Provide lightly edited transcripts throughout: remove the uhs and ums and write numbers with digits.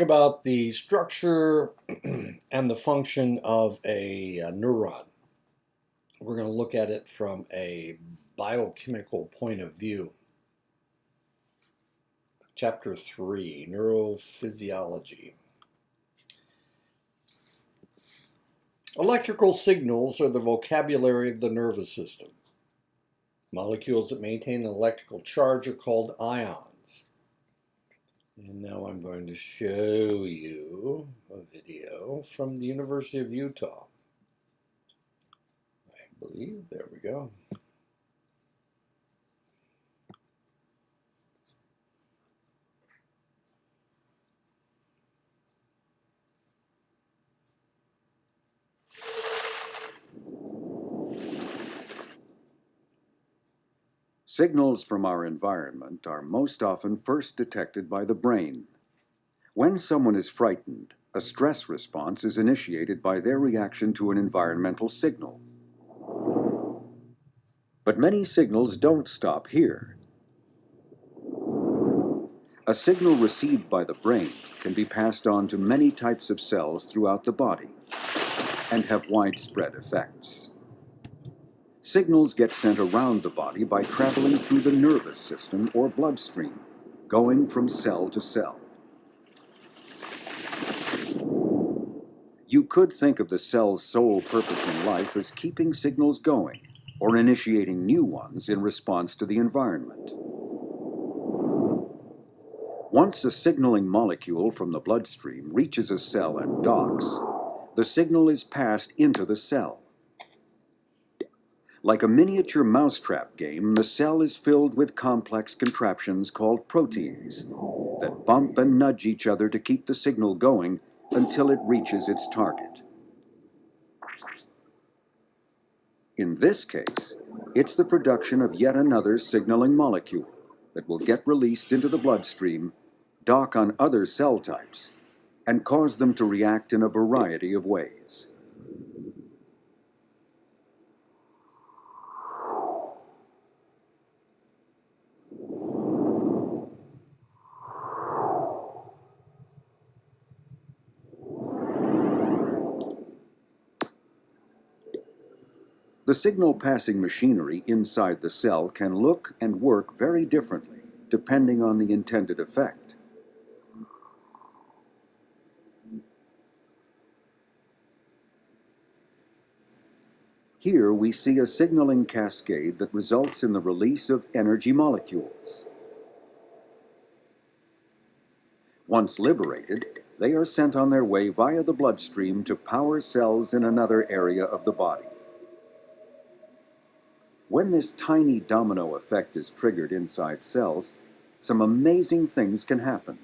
About the structure and the function of a neuron. We're going to look at it from a biochemical point of view. Chapter 3, Neurophysiology. Electrical signals are the vocabulary of the nervous system. Molecules that maintain an electrical charge are called ions. And now I'm going to show you a video from the University of Utah. I believe, there we go. Signals from our environment are most often first detected by the brain. When someone is frightened, a stress response is initiated by their reaction to an environmental signal. But many signals don't stop here. A signal received by the brain can be passed on to many types of cells throughout the body and have widespread effects. Signals get sent around the body by traveling through the nervous system or bloodstream, going from cell to cell. You could think of the cell's sole purpose in life as keeping signals going or initiating new ones in response to the environment. Once a signaling molecule from the bloodstream reaches a cell and docks, the signal is passed into the cell. Like a miniature mousetrap game, the cell is filled with complex contraptions called proteins that bump and nudge each other to keep the signal going until it reaches its target. In this case, it's the production of yet another signaling molecule that will get released into the bloodstream, dock on other cell types, and cause them to react in a variety of ways. The signal-passing machinery inside the cell can look and work very differently, depending on the intended effect. Here we see a signaling cascade that results in the release of energy molecules. Once liberated, they are sent on their way via the bloodstream to power cells in another area of the body. When this tiny domino effect is triggered inside cells, some amazing things can happen.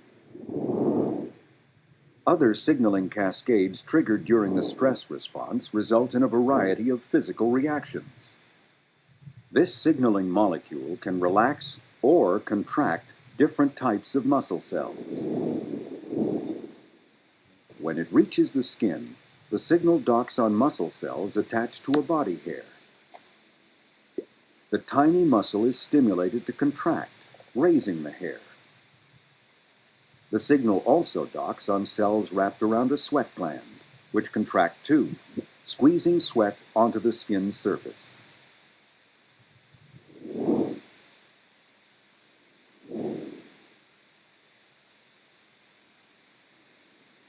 Other signaling cascades triggered during the stress response result in a variety of physical reactions. This signaling molecule can relax or contract different types of muscle cells. When it reaches the skin, the signal docks on muscle cells attached to a body hair. The tiny muscle is stimulated to contract, raising the hair. The signal also docks on cells wrapped around a sweat gland, which contract too, squeezing sweat onto the skin's surface.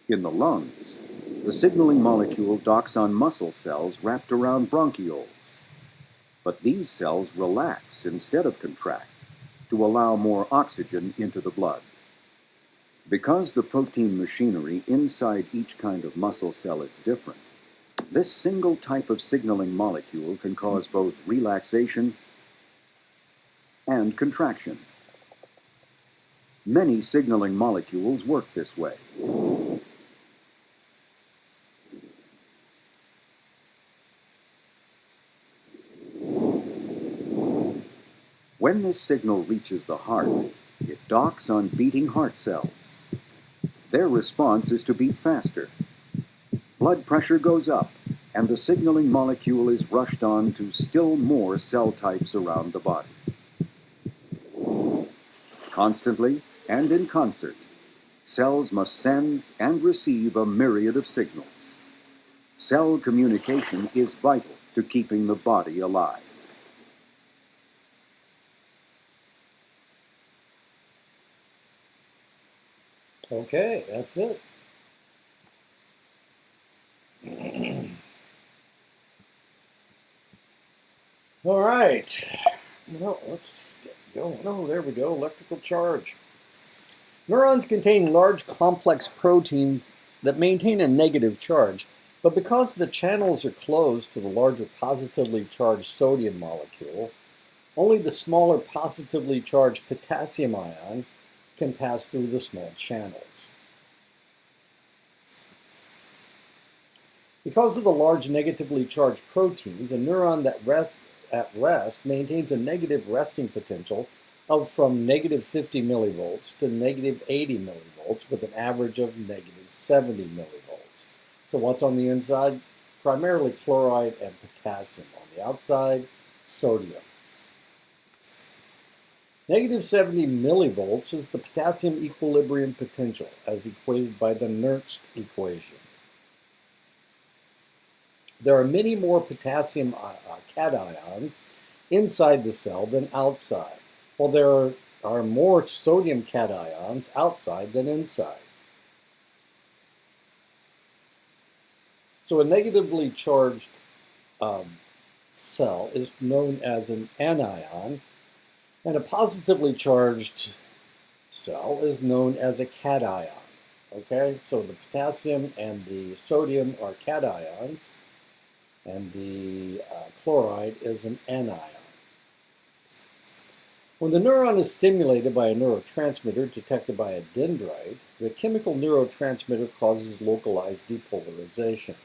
In the lungs, the signaling molecule docks on muscle cells wrapped around bronchioles. But these cells relax instead of contract to allow more oxygen into the blood. Because the protein machinery inside each kind of muscle cell is different, this single type of signaling molecule can cause both relaxation and contraction. Many signaling molecules work this way. When this signal reaches the heart, it docks on beating heart cells. Their response is to beat faster. Blood pressure goes up, and the signaling molecule is rushed on to still more cell types around the body. Constantly and in concert, Cells must send and receive a myriad of signals. Cell communication is vital to keeping the body alive. Okay, that's it. All right. Well, let's get going. Oh, there we go. Electrical charge. Neurons contain large complex proteins that maintain a negative charge, but because the channels are closed to the larger positively charged sodium molecule, only the smaller positively charged potassium ion can pass through the small channels. Because of the large negatively charged proteins, a neuron that rests at rest maintains a negative resting potential of from negative 50 millivolts to negative 80 millivolts with an average of negative 70 millivolts. So what's on the inside? Primarily chloride and potassium. On the outside, sodium. Negative 70 millivolts is the potassium equilibrium potential as equated by the Nernst equation. There are many more potassium cations inside the cell than outside, while there are more sodium cations outside than inside. So a negatively charged cell is known as an anion, and a positively charged cell is known as a cation. Okay, so the potassium and the sodium are cations, and the chloride is an anion. When the neuron is stimulated by a neurotransmitter detected by a dendrite, the chemical neurotransmitter causes localized depolarization.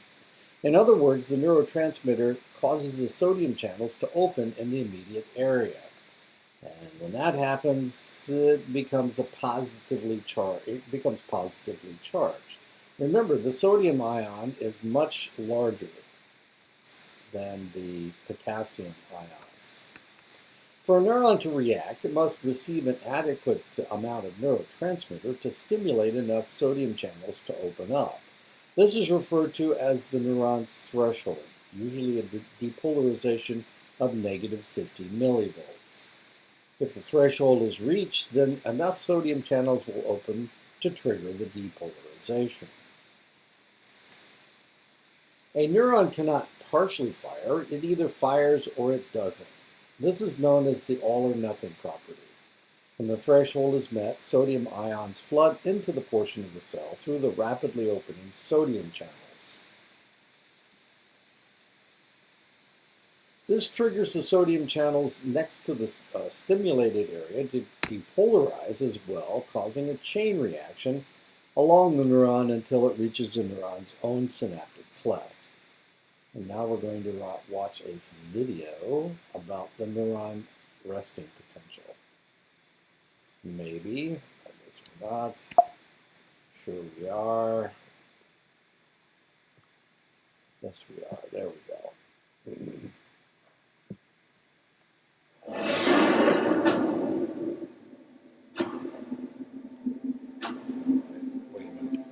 In other words, the neurotransmitter causes the sodium channels to open in the immediate area. And when that happens, it becomes positively charged. Remember, the sodium ion is much larger than the potassium ion. For a neuron to react, it must receive an adequate amount of neurotransmitter to stimulate enough sodium channels to open up. This is referred to as the neuron's threshold, usually a depolarization of negative 50 millivolts. If the threshold is reached, then enough sodium channels will open to trigger the depolarization. A neuron cannot partially fire. It either fires or it doesn't. This is known as the all-or-nothing property. When the threshold is met, sodium ions flood into the portion of the cell through the rapidly opening sodium channels. This triggers the sodium channels next to the stimulated area to depolarize as well, causing a chain reaction along the neuron until it reaches the neuron's own synaptic cleft. And now we're going to watch a video about the neuron resting potential. Maybe, I guess we're not. Sure we are. Yes, we are. There we go. That's not right. Wait a minute.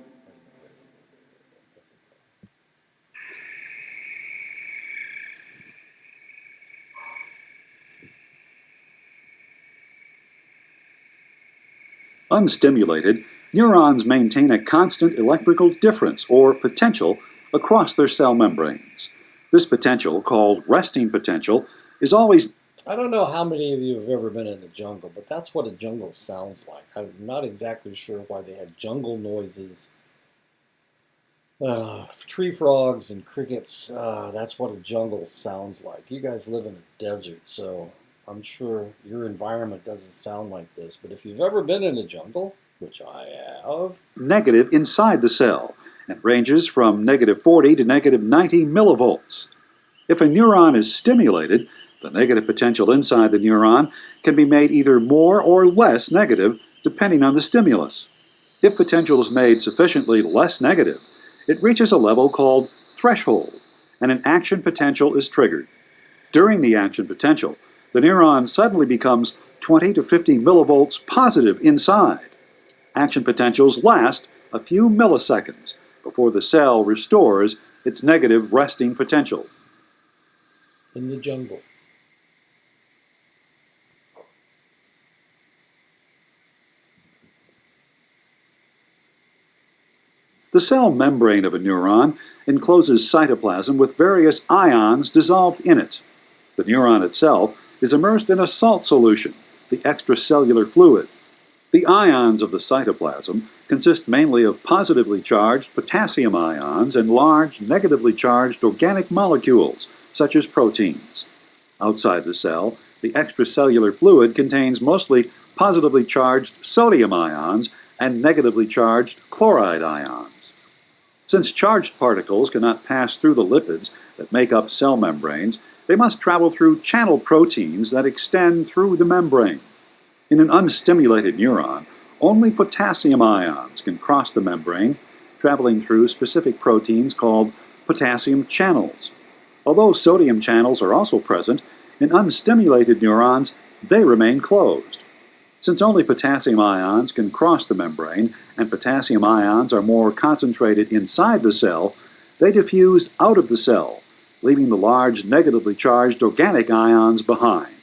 Unstimulated, neurons maintain a constant electrical difference or potential across their cell membranes. This potential, called resting potential, is always... I don't know how many of you have ever been in the jungle, but that's what a jungle sounds like. I'm not exactly sure why they had jungle noises. Tree frogs and crickets, that's what a jungle sounds like. You guys live in a desert, so I'm sure your environment doesn't sound like this. But if you've ever been in a jungle, which I have... negative inside the cell and ranges from negative 40 to negative 90 millivolts. If a neuron is stimulated, the negative potential inside the neuron can be made either more or less negative depending on the stimulus. If potential is made sufficiently less negative, it reaches a level called threshold, and an action potential is triggered. During the action potential, the neuron suddenly becomes 20 to 50 millivolts positive inside. Action potentials last a few milliseconds before the cell restores its negative resting potential. In the jungle. The cell membrane of a neuron encloses cytoplasm with various ions dissolved in it. The neuron itself is immersed in a salt solution, the extracellular fluid. The ions of the cytoplasm consist mainly of positively charged potassium ions and large negatively charged organic molecules, such as proteins. Outside the cell, the extracellular fluid contains mostly positively charged sodium ions and negatively charged chloride ions. Since charged particles cannot pass through the lipids that make up cell membranes, they must travel through channel proteins that extend through the membrane. In an unstimulated neuron, only potassium ions can cross the membrane, traveling through specific proteins called potassium channels. Although sodium channels are also present, in unstimulated neurons, they remain closed. Since only potassium ions can cross the membrane, and potassium ions are more concentrated inside the cell, they diffuse out of the cell, leaving the large negatively charged organic ions behind.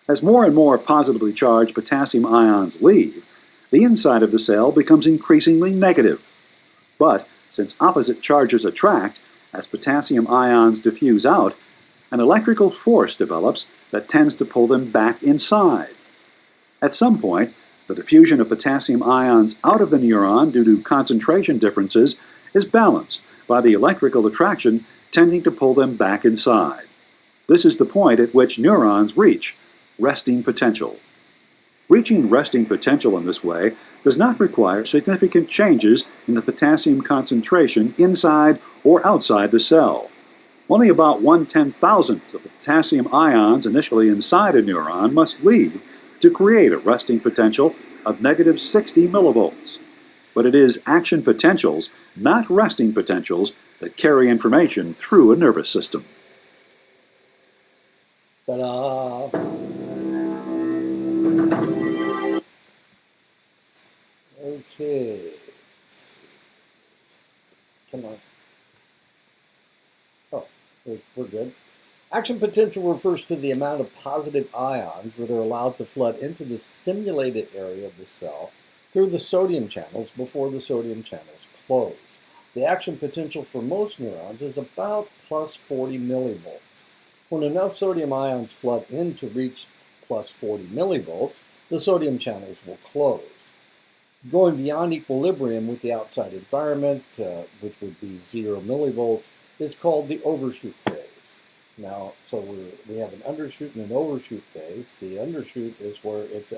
As more and more positively charged potassium ions leave, the inside of the cell becomes increasingly negative. But since opposite charges attract, as potassium ions diffuse out, an electrical force develops that tends to pull them back inside. At some point, the diffusion of potassium ions out of the neuron due to concentration differences is balanced by the electrical attraction tending to pull them back inside. This is the point at which neurons reach resting potential. Reaching resting potential in this way does not require significant changes in the potassium concentration inside or outside the cell. Only about 1/10,000th of the potassium ions initially inside a neuron must leave to create a resting potential of negative 60 millivolts. But it is action potentials, not resting potentials, that carry information through a nervous system. Ta-da! Okay. Come on. Oh, we're good. Action potential refers to the amount of positive ions that are allowed to flood into the stimulated area of the cell through the sodium channels before the sodium channels close. The action potential for most neurons is about plus 40 millivolts. When enough sodium ions flood in to reach plus 40 millivolts, the sodium channels will close. Going beyond equilibrium with the outside environment, which would be 0 millivolts, is called the overshoot phase. Now, so we have an undershoot and an overshoot phase. The undershoot is where it's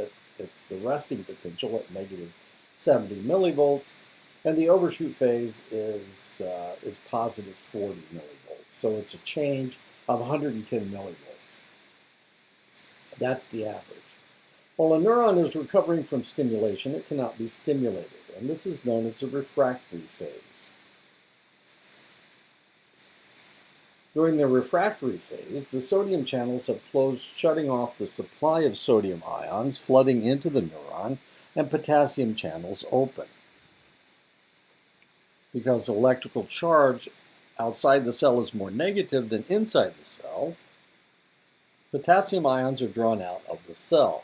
the resting potential at negative 70 millivolts, and the overshoot phase is positive 40 millivolts. So it's a change of 110 millivolts. That's the average. While a neuron is recovering from stimulation, it cannot be stimulated, and this is known as the refractory phase. During the refractory phase, the sodium channels have closed, shutting off the supply of sodium ions flooding into the neuron, and potassium channels open. Because electrical charge outside the cell is more negative than inside the cell, potassium ions are drawn out of the cell.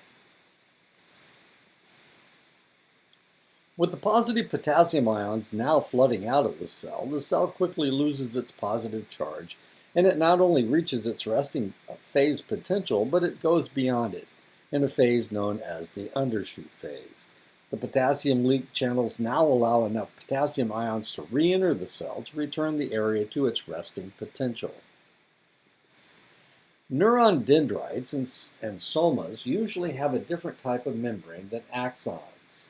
With the positive potassium ions now flooding out of the cell quickly loses its positive charge, and it not only reaches its resting phase potential, but it goes beyond it in a phase known as the undershoot phase. The potassium leak channels now allow enough potassium ions to re-enter the cell to return the area to its resting potential. Neuron dendrites and somas usually have a different type of membrane than axons.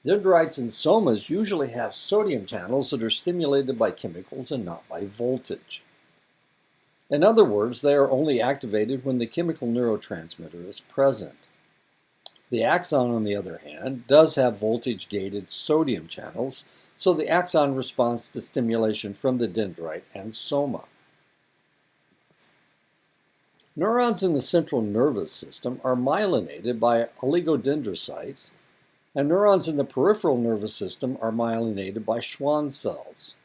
Dendrites and somas usually have sodium channels that are stimulated by chemicals and not by voltage. In other words, they are only activated when the chemical neurotransmitter is present. The axon, on the other hand, does have voltage-gated sodium channels, so the axon responds to stimulation from the dendrite and soma. Neurons in the central nervous system are myelinated by oligodendrocytes, and neurons in the peripheral nervous system are myelinated by Schwann cells.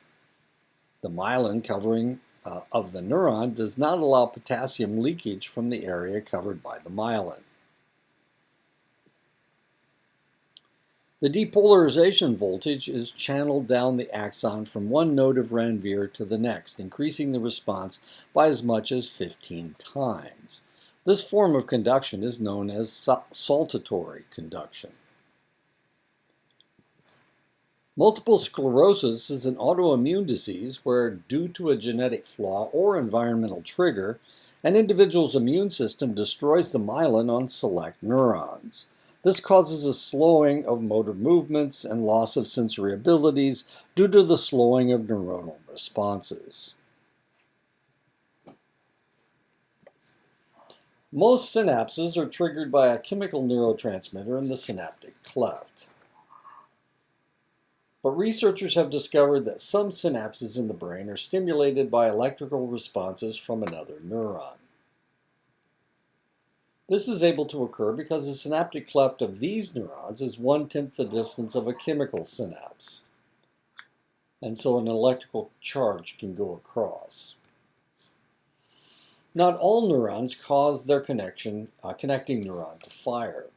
The myelin covering of the neuron does not allow potassium leakage from the area covered by the myelin. The depolarization voltage is channeled down the axon from one node of Ranvier to the next, increasing the response by as much as 15 times. This form of conduction is known as saltatory conduction. Multiple sclerosis is an autoimmune disease where, due to a genetic flaw or environmental trigger, an individual's immune system destroys the myelin on select neurons. This causes a slowing of motor movements and loss of sensory abilities due to the slowing of neuronal responses. Most synapses are triggered by a chemical neurotransmitter in the synaptic cleft. But researchers have discovered that some synapses in the brain are stimulated by electrical responses from another neuron. This is able to occur because the synaptic cleft of these neurons is 1/10 the distance of a chemical synapse, and so an electrical charge can go across. Not all neurons cause their connecting neuron to fire.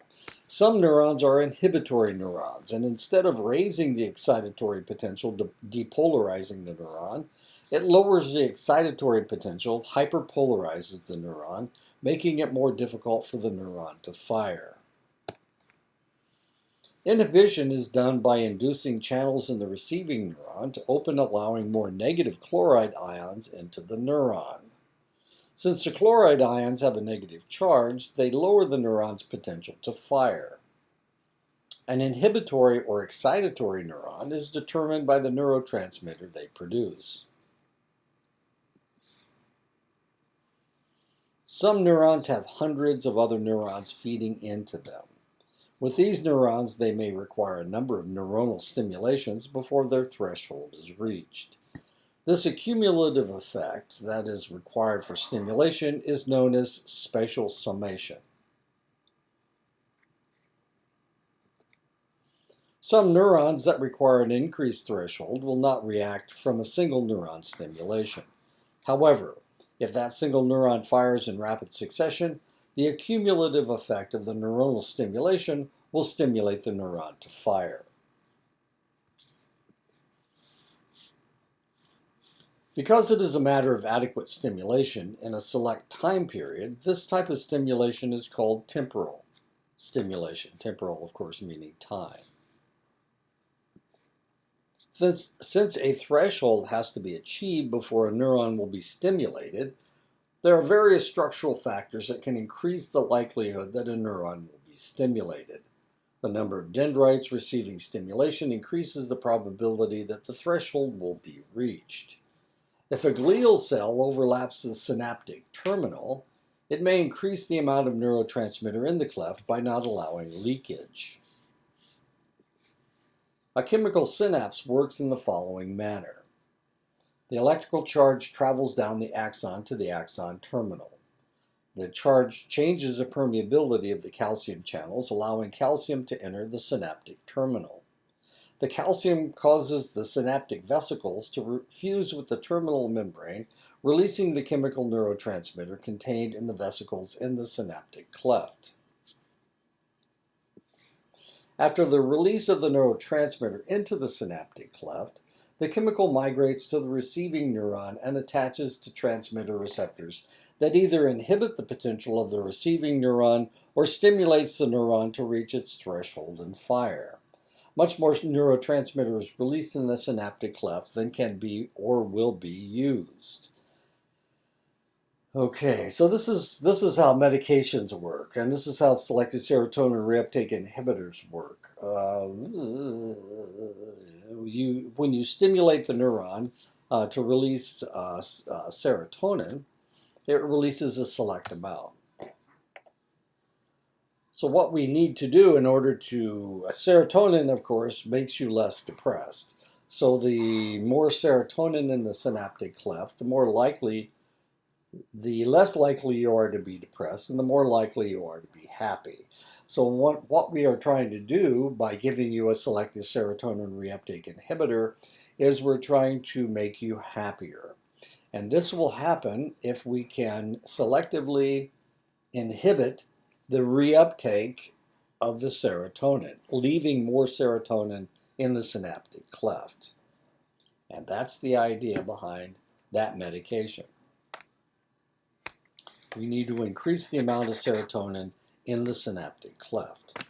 Some neurons are inhibitory neurons, and instead of raising the excitatory potential, depolarizing the neuron, it lowers the excitatory potential, hyperpolarizes the neuron, making it more difficult for the neuron to fire. Inhibition is done by inducing channels in the receiving neuron to open, allowing more negative chloride ions into the neuron. Since the chloride ions have a negative charge, they lower the neuron's potential to fire. An inhibitory or excitatory neuron is determined by the neurotransmitter they produce. Some neurons have hundreds of other neurons feeding into them. With these neurons, they may require a number of neuronal stimulations before their threshold is reached. This accumulative effect that is required for stimulation is known as spatial summation. Some neurons that require an increased threshold will not react from a single neuron stimulation. However, if that single neuron fires in rapid succession, the accumulative effect of the neuronal stimulation will stimulate the neuron to fire. Because it is a matter of adequate stimulation in a select time period, this type of stimulation is called temporal stimulation. Temporal, of course, meaning time. Since a threshold has to be achieved before a neuron will be stimulated, there are various structural factors that can increase the likelihood that a neuron will be stimulated. The number of dendrites receiving stimulation increases the probability that the threshold will be reached. If a glial cell overlaps the synaptic terminal, it may increase the amount of neurotransmitter in the cleft by not allowing leakage. A chemical synapse works in the following manner. The electrical charge travels down the axon to the axon terminal. The charge changes the permeability of the calcium channels, allowing calcium to enter the synaptic terminal. The calcium causes the synaptic vesicles to fuse with the terminal membrane, releasing the chemical neurotransmitter contained in the vesicles in the synaptic cleft. After the release of the neurotransmitter into the synaptic cleft, the chemical migrates to the receiving neuron and attaches to transmitter receptors that either inhibit the potential of the receiving neuron or stimulates the neuron to reach its threshold and fire. Much more neurotransmitter is released in the synaptic cleft than can be or will be used. Okay, so this is how medications work, and this is how selective serotonin reuptake inhibitors work. When you stimulate the neuron to release serotonin, it releases a select amount. So what we need to do in order to, serotonin, of course, makes you less depressed. So the more serotonin in the synaptic cleft, the more likely the less likely you are to be depressed and the more likely you are to be happy. So what we are trying to do by giving you a selective serotonin reuptake inhibitor is we're trying to make you happier. And this will happen if we can selectively inhibit the reuptake of the serotonin, leaving more serotonin in the synaptic cleft. And that's the idea behind that medication. We need to increase the amount of serotonin in the synaptic cleft.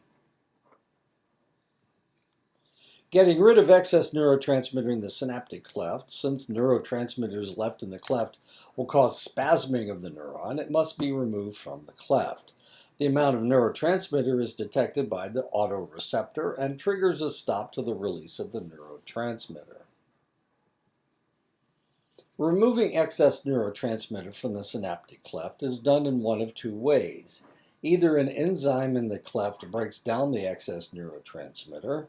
Getting rid of excess neurotransmitter in the synaptic cleft, since neurotransmitters left in the cleft will cause spasming of the neuron, it must be removed from the cleft. The amount of neurotransmitter is detected by the autoreceptor and triggers a stop to the release of the neurotransmitter. Removing excess neurotransmitter from the synaptic cleft is done in one of two ways. Either an enzyme in the cleft breaks down the excess neurotransmitter,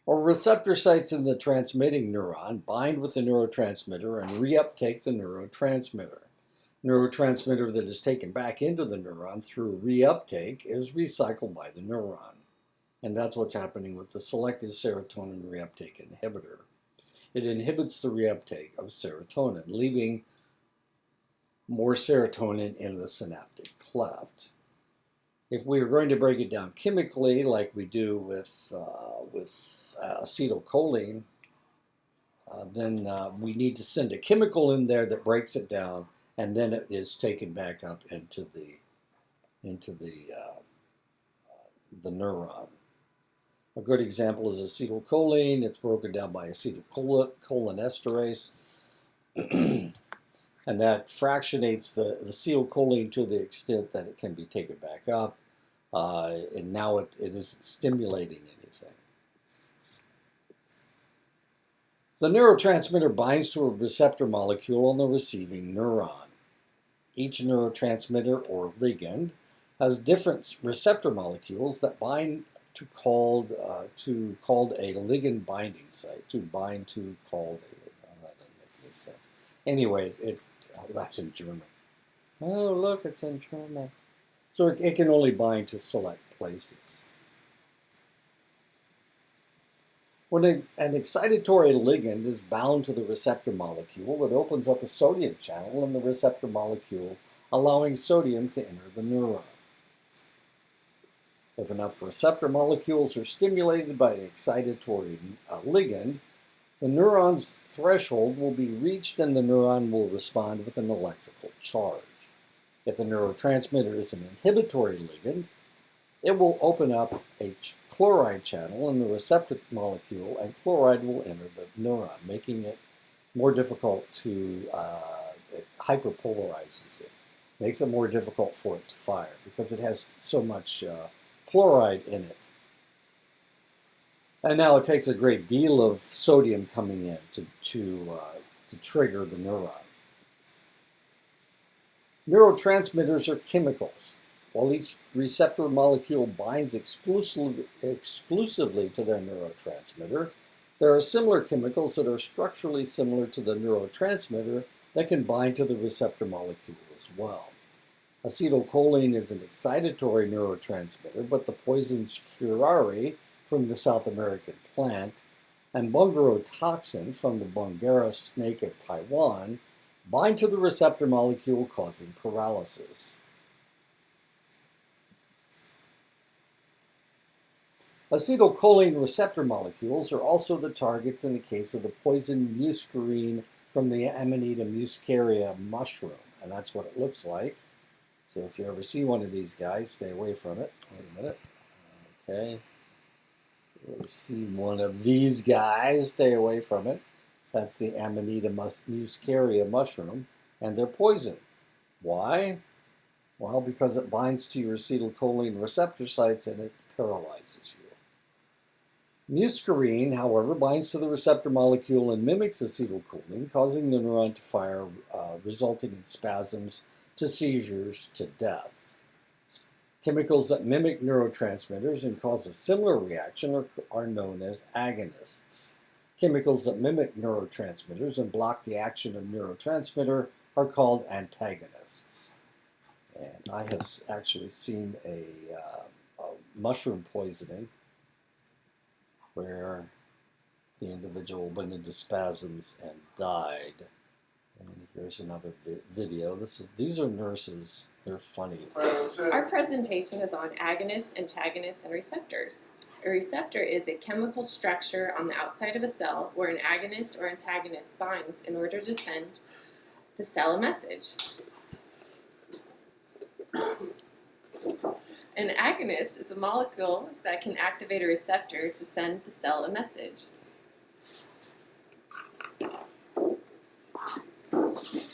or receptor sites in the transmitting neuron bind with the neurotransmitter and reuptake the neurotransmitter. Neurotransmitter that is taken back into the neuron through reuptake is recycled by the neuron. And that's what's happening with the selective serotonin reuptake inhibitor. It inhibits the reuptake of serotonin, leaving more serotonin in the synaptic cleft. If we are going to break it down chemically, like we do with acetylcholine, then we need to send a chemical in there that breaks it down, and then it is taken back up into the neuron. A good example is acetylcholine. It's broken down by acetylcholinesterase, and that fractionates the acetylcholine to the extent that it can be taken back up, and now it isn't stimulating anything. The neurotransmitter binds to a receptor molecule on the receiving neuron. Each neurotransmitter or ligand has different receptor molecules that bind to called a ligand binding site, to bind to called a, that doesn't make any sense. Anyway, that's in German. Oh, look, it's in German. So it can only bind to select places. When an excitatory ligand is bound to the receptor molecule, it opens up a sodium channel in the receptor molecule, allowing sodium to enter the neuron. If enough receptor molecules are stimulated by an excitatory ligand, the neuron's threshold will be reached and the neuron will respond with an electrical charge. If the neurotransmitter is an inhibitory ligand, it will open up a chloride channel in the receptor molecule, and chloride will enter the neuron, making it more difficult to, it hyperpolarizes it. Makes it more difficult for it to fire because it has so much chloride in it. And now it takes a great deal of sodium coming in to trigger the neuron. Neurotransmitters are chemicals. While each receptor molecule binds exclusively to their neurotransmitter, there are similar chemicals that are structurally similar to the neurotransmitter that can bind to the receptor molecule as well. Acetylcholine is an excitatory neurotransmitter, but the poisons curare from the South American plant and bungarotoxin from the Bungara snake of Taiwan bind to the receptor molecule, causing paralysis. Acetylcholine receptor molecules are also the targets in the case of the poison muscarine from the Amanita muscaria mushroom, and that's what it looks like. So if you ever see one of these guys, stay away from it. Wait a minute. Okay. If you ever see one of these guys, stay away from it. That's the Amanita muscaria mushroom, and they're poison. Why? Well, because it binds to your acetylcholine receptor sites and it paralyzes you. Muscarine, however, binds to the receptor molecule and mimics acetylcholine, causing the neuron to fire, resulting in spasms, to seizures, to death. Chemicals that mimic neurotransmitters and cause a similar reaction are known as agonists. Chemicals that mimic neurotransmitters and block the action of neurotransmitter are called antagonists. And I have actually seen a mushroom poisoning where the individual went into spasms and died. And here's another video. These are nurses. They're funny. Our presentation is on agonists, antagonists, and receptors. A receptor is a chemical structure on the outside of a cell where an agonist or antagonist binds in order to send the cell a message. An agonist is a molecule that can activate a receptor to send the cell a message.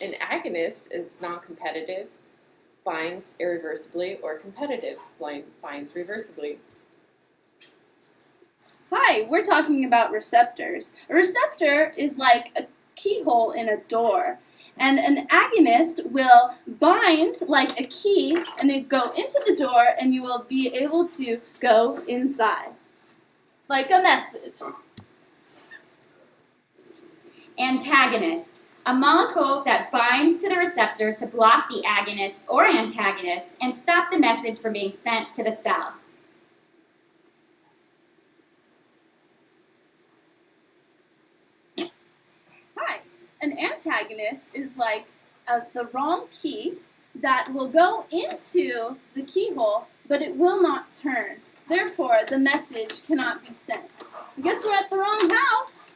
An agonist is non-competitive, binds irreversibly, or competitive, binds reversibly. Hi, we're talking about receptors. A receptor is like a keyhole in a door, and an agonist will bind like a key and then go into the door, and you will be able to go inside, like a message. Antagonist, a molecule that binds to the receptor to block the agonist or antagonist and stop the message from being sent to the cell. Hi, an antagonist is like the wrong key that will go into the keyhole, but it will not turn. Therefore, the message cannot be sent. I guess we're at the wrong house.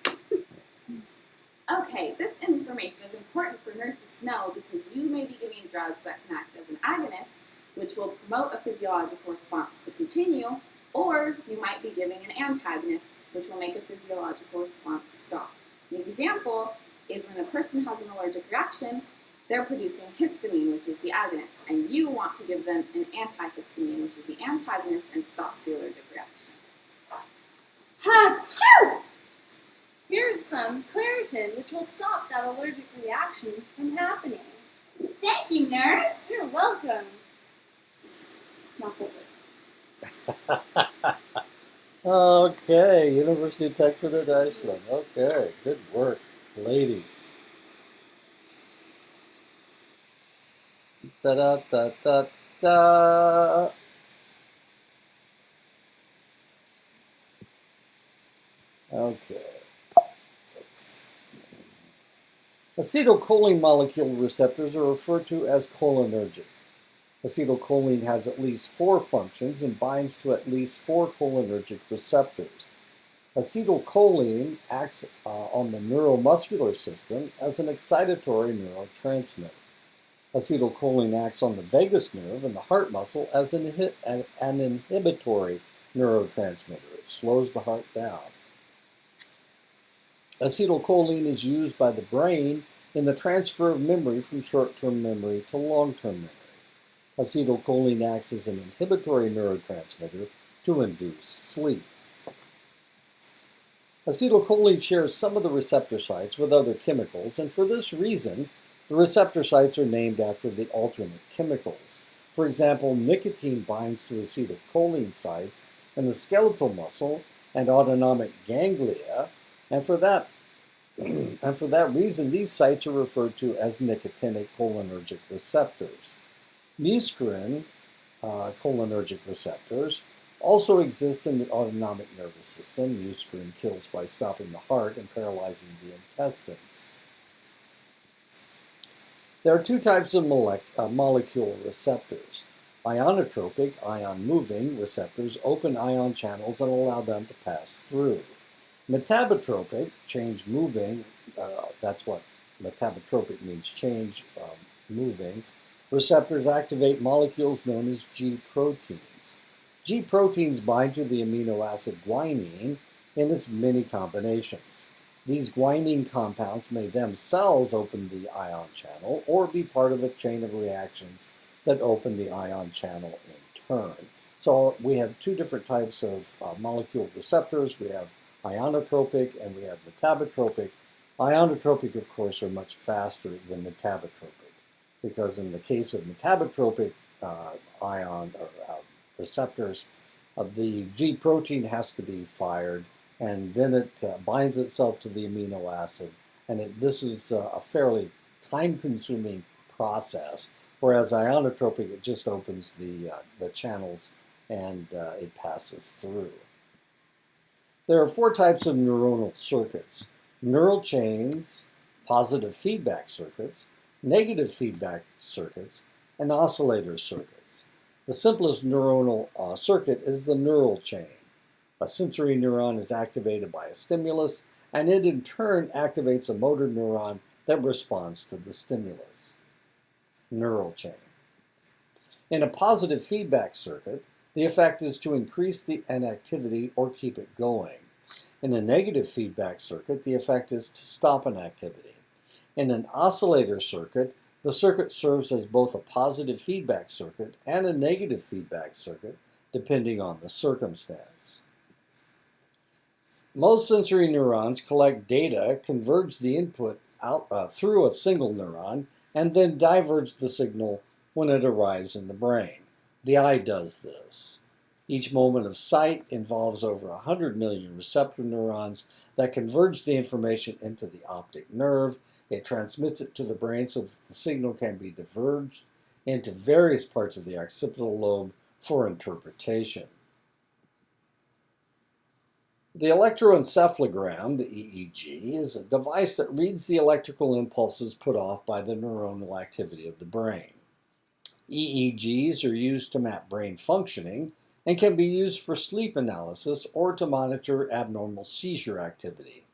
Okay, this information is important for nurses to know because you may be giving drugs that can act as an agonist, which will promote a physiological response to continue, or you might be giving an antagonist, which will make a physiological response stop. An example is when a person has an allergic reaction, they're producing histamine, which is the agonist, and you want to give them an antihistamine, which is the antagonist, and stops the allergic reaction. Ha-choo! Here's some Claritin, which will stop that allergic reaction from happening. Thank you, nurse. You're welcome. Not over. Okay, University of Texas at Ashland. Okay, good work, ladies. Da-da-da-da-da. Okay. Acetylcholine molecule receptors are referred to as cholinergic. Acetylcholine has at least 4 functions and binds to at least 4 cholinergic receptors. Acetylcholine acts on the neuromuscular system as an excitatory neurotransmitter. Acetylcholine acts on the vagus nerve and the heart muscle as an inhibitory neurotransmitter. It slows the heart down. Acetylcholine is used by the brain in the transfer of memory from short-term memory to long-term memory. Acetylcholine acts as an inhibitory neurotransmitter to induce sleep. Acetylcholine shares some of the receptor sites with other chemicals, and for this reason, the receptor sites are named after the alternate chemicals. For example, nicotine binds to acetylcholine sites in the skeletal muscle and autonomic ganglia, and for that reason, these sites are referred to as nicotinic cholinergic receptors. Muscarine cholinergic receptors also exist in the autonomic nervous system. Muscarine kills by stopping the heart and paralyzing the intestines. There are 2 types of molecule receptors. Ionotropic, ion-moving receptors open ion channels and allow them to pass through. Metabotropic, change-moving, that's what metabotropic means, change-moving, receptors activate molecules known as G proteins. G proteins bind to the amino acid guanine in its many combinations. These guanine compounds may themselves open the ion channel or be part of a chain of reactions that open the ion channel in turn. So we have 2 different types of molecule receptors. We have ionotropic and we have metabotropic. Ionotropic, of course, are much faster than metabotropic because in the case of metabotropic ion or receptors, the G protein has to be fired and then it binds itself to the amino acid. And this is a fairly time-consuming process, whereas ionotropic, it just opens the channels and it passes through. There are 4 types of neuronal circuits: neural chains, positive feedback circuits, negative feedback circuits, and oscillator circuits. The simplest neuronal circuit is the neural chain. A sensory neuron is activated by a stimulus, and it in turn activates a motor neuron that responds to the stimulus. Neural chain. In a positive feedback circuit, the effect is to increase an activity or keep it going. In a negative feedback circuit, the effect is to stop an activity. In an oscillator circuit, the circuit serves as both a positive feedback circuit and a negative feedback circuit, depending on the circumstance. Most sensory neurons collect data, converge the input out through a single neuron, and then diverge the signal when it arrives in the brain. The eye does this. Each moment of sight involves over 100 million receptor neurons that converge the information into the optic nerve. It transmits it to the brain so that the signal can be diverged into various parts of the occipital lobe for interpretation. The electroencephalogram, the EEG, is a device that reads the electrical impulses put off by the neuronal activity of the brain. EEGs are used to map brain functioning and can be used for sleep analysis or to monitor abnormal seizure activity.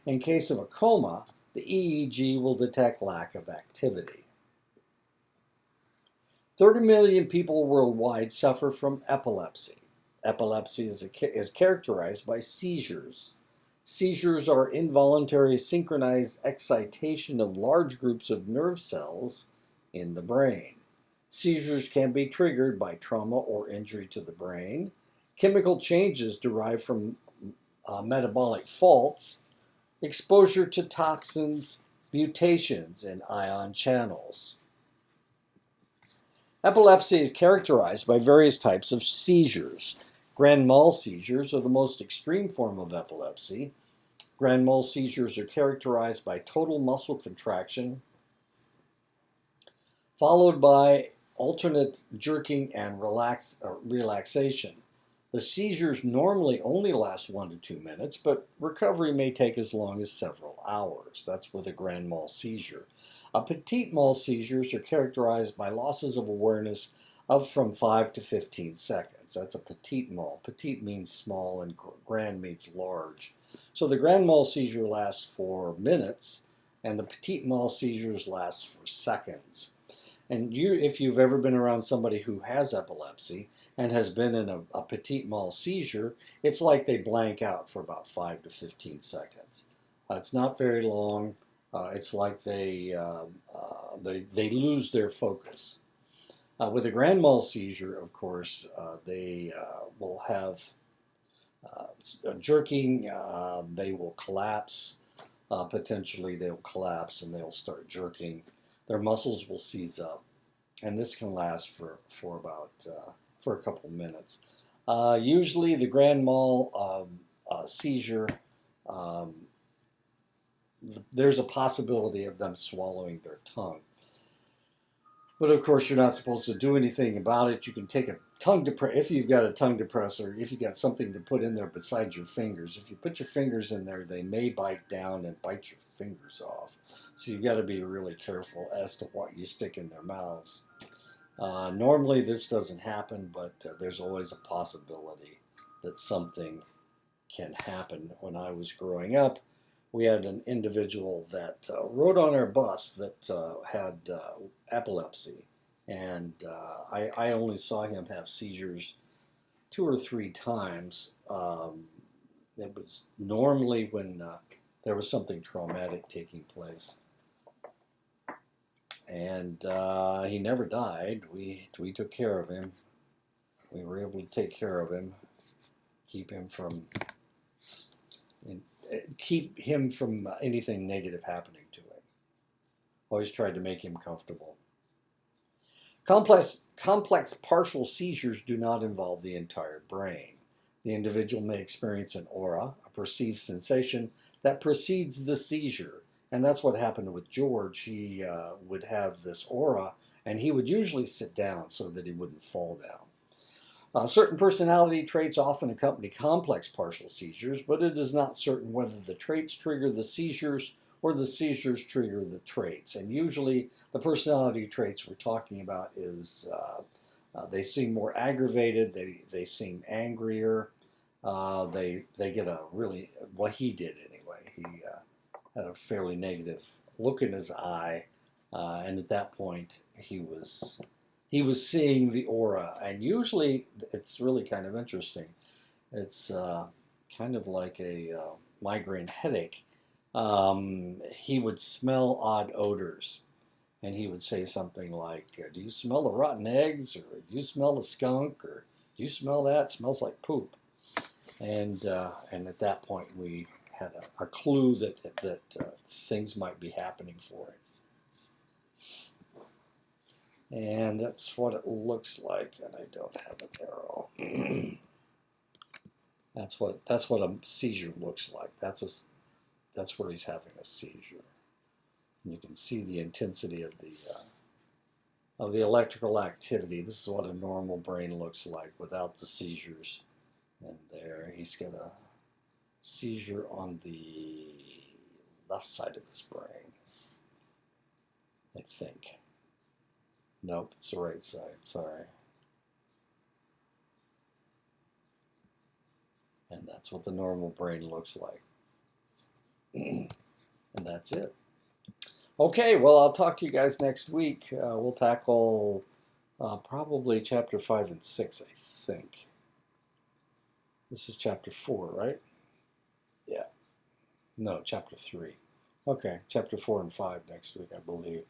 In case of a coma, the EEG will detect lack of activity. 30 million people worldwide suffer from epilepsy. Epilepsy is characterized by seizures. Seizures are involuntary synchronized excitation of large groups of nerve cells in the brain. Seizures can be triggered by trauma or injury to the brain, chemical changes derived from metabolic faults, exposure to toxins, mutations in ion channels. Epilepsy is characterized by various types of seizures. Grand mal seizures are the most extreme form of epilepsy. Grand mal seizures are characterized by total muscle contraction, followed by alternate jerking and relaxation. The seizures normally only last 1 to 2 minutes, but recovery may take as long as several hours. That's with a grand mal seizure. Petit mal seizures are characterized by losses of awareness of from 5 to 15 seconds. That's a petit mal. Petit means small and grand means large. So the grand mal seizure lasts for minutes, and the petit mal seizures last for seconds. And if you've ever been around somebody who has epilepsy and has been in a petit mal seizure, it's like they blank out for about 5 to 15 seconds. It's not very long. It's like they lose their focus. With a grand mal seizure, of course, they will have jerking. They will collapse. Potentially, they'll collapse and they'll start jerking. Their muscles will seize up, and this can last for a couple minutes. Usually, the grand mal seizure, there's a possibility of them swallowing their tongue. But of course, you're not supposed to do anything about it. You can take a tongue depressor, if you've got a tongue depressor, if you've got something to put in there besides your fingers. If you put your fingers in there, they may bite down and bite your fingers off. So you've got to be really careful as to what you stick in their mouths. Normally this doesn't happen, but there's always a possibility that something can happen. When I was growing up, we had an individual that rode on our bus that had epilepsy, and I only saw him have seizures 2 or 3 times. It was normally when there was something traumatic taking place. And he never died. We took care of him. We were able to take care of him, keep him from anything negative happening to him. Always tried to make him comfortable. Complex partial seizures do not involve the entire brain. The individual may experience an aura, a perceived sensation that precedes the seizure. And that's what happened with George. He would have this aura, and he would usually sit down so that he wouldn't fall down. Certain personality traits often accompany complex partial seizures, but it is not certain whether the traits trigger the seizures or the seizures trigger the traits. And usually the personality traits we're talking about is they seem more aggravated, they seem angrier, they get a really, well, he did anyway, he had a fairly negative look in his eye, and at that point he was seeing the aura. And usually it's really kind of interesting. It's kind of like a migraine headache. He would smell odd odors, and he would say something like, do you smell the rotten eggs, or do you smell the skunk, or do you smell that? It smells like poop. And at that point we had a clue that things might be happening for him. And that's what it looks like, and I don't have an arrow. That's what a seizure looks like. That's where he's having a seizure. And you can see the intensity of the electrical activity. This is what a normal brain looks like without the seizures. And there, he's got a seizure on the left side of his brain, I think. Nope, it's the right side, sorry. And that's what the normal brain looks like. And that's it. Okay, well, I'll talk to you guys next week. We'll tackle probably chapter 5 and 6, I think. This is chapter 4, right? Yeah. No, chapter 3. Okay, chapter 4 and 5 next week, I believe.